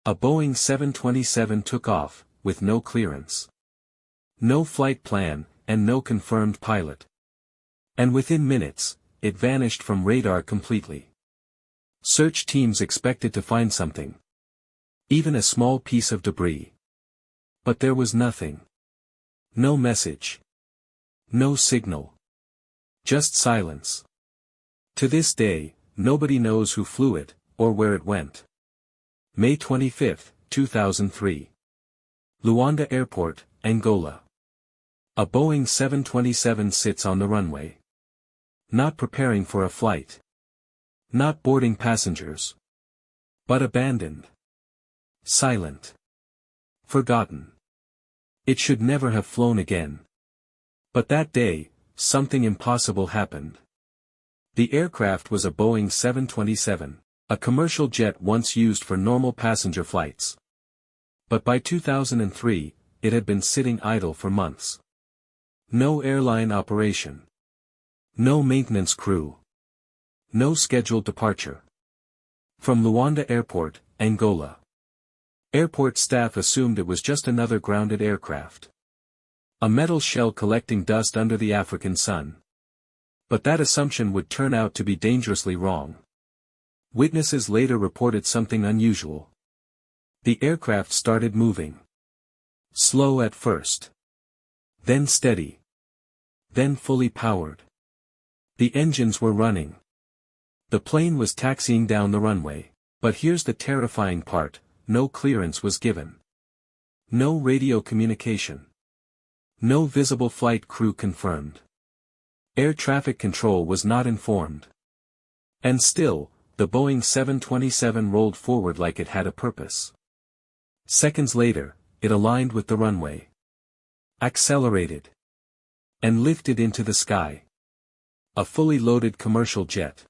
A Boeing 727 took off, with no clearance. No flight plan, and no confirmed pilot. And within minutes, it vanished from radar completely. Search teams expected to find something. Even a small piece of debris. But there was nothing. No message. No signal. Just silence. To this day, nobody knows who flew it, or where it went. May 25, 2003. Luanda Airport, Angola. A Boeing 727 sits on the runway. Not preparing for a flight. Not boarding passengers. But abandoned. Silent. Forgotten. It should never have flown again. But that day, something impossible happened. The aircraft was a Boeing 727, a commercial jet once used for normal passenger flights. But by 2003, it had been sitting idle for months. No airline operation. No maintenance crew. No scheduled departure. From Luanda Airport, Angola. Airport staff assumed it was just another grounded aircraft. A metal shell collecting dust under the African sun. But that assumption would turn out to be dangerously wrong. Witnesses later reported something unusual. The aircraft started moving. Slow at first. Then steady. Then fully powered. The engines were running. The plane was taxiing down the runway, but here's the terrifying part, no clearance was given. No radio communication. No visible flight crew confirmed. Air traffic control was not informed. And still, the Boeing 727 rolled forward like it had a purpose. Seconds later, it aligned with the runway. Accelerated. And lifted into the sky. A fully loaded commercial jet.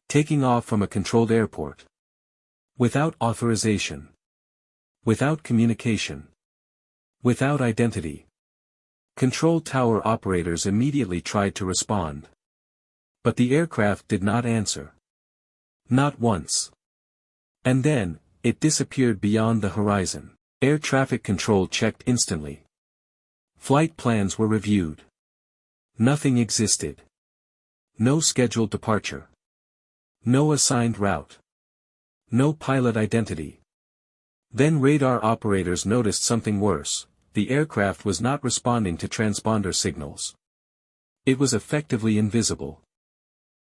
Taking off from a controlled airport. Without authorization. Without communication. Without identity. Control tower operators immediately tried to respond. But the aircraft did not answer. Not once. And then, it disappeared beyond the horizon. Air traffic control checked instantly. Flight plans were reviewed. Nothing existed. No scheduled departure. No assigned route. No pilot identity. Then radar operators noticed something worse. The aircraft was not responding to transponder signals. It was effectively invisible.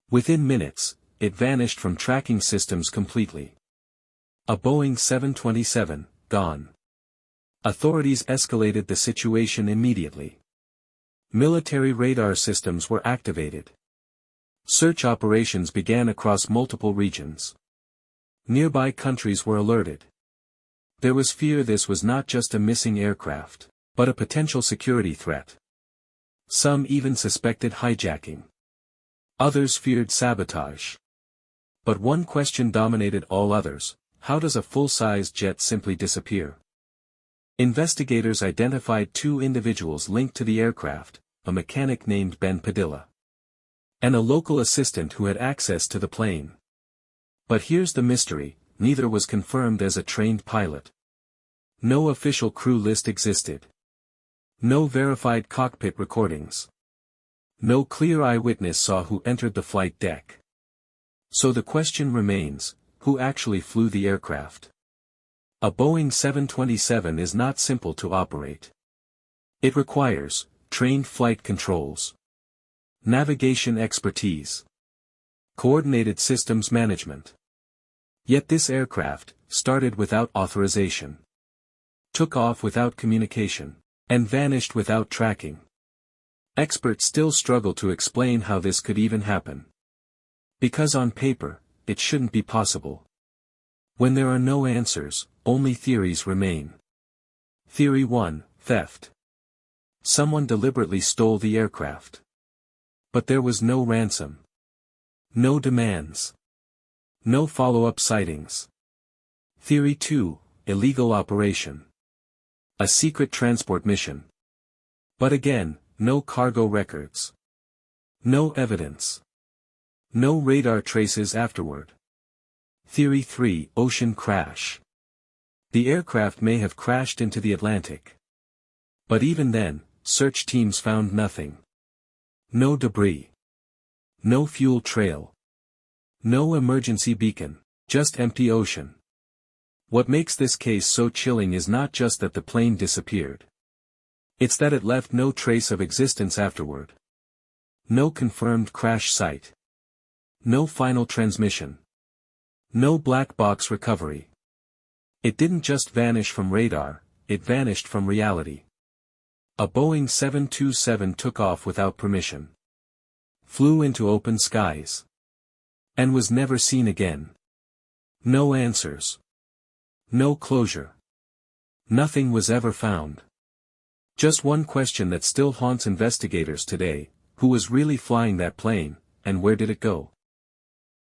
Within minutes, it vanished from tracking systems completely. A Boeing 727, gone. Authorities escalated the situation immediately. Military radar systems were activated. Search operations began across multiple regions. Nearby countries were alerted. There was fear this was not just a missing aircraft, but a potential security threat. Some even suspected hijacking. Others feared sabotage. But one question dominated all others: how does a full-size jet simply disappear? Investigators identified two individuals linked to the aircraft, a mechanic named Ben Padilla. And a local assistant who had access to the plane. But here's the mystery, neither was confirmed as a trained pilot. No official crew list existed. No verified cockpit recordings. No clear eyewitness saw who entered the flight deck. So the question remains, who actually flew the aircraft? A Boeing 727 is not simple to operate. It requires trained flight controls, navigation expertise, coordinated systems management. Yet this aircraft started without authorization, took off without communication, and vanished without tracking. Experts still struggle to explain how this could even happen. Because on paper, it shouldn't be possible. When there are no answers, only theories remain. Theory 1, theft. Someone deliberately stole the aircraft. But there was no ransom. No demands. No follow-up sightings. Theory 2, illegal operation. A secret transport mission. But again, no cargo records. No evidence. No radar traces afterward. Theory 3, ocean crash. The aircraft may have crashed into the Atlantic. But even then, search teams found nothing. No debris. No fuel trail. No emergency beacon, just empty ocean. What makes this case so chilling is not just that the plane disappeared. It's that it left no trace of existence afterward. No confirmed crash site. No final transmission. No black box recovery. It didn't just vanish from radar, it vanished from reality. A Boeing 727 took off without permission. Flew into open skies. And was never seen again. No answers. No closure. Nothing was ever found. Just one question that still haunts investigators today: who was really flying that plane, and where did it go?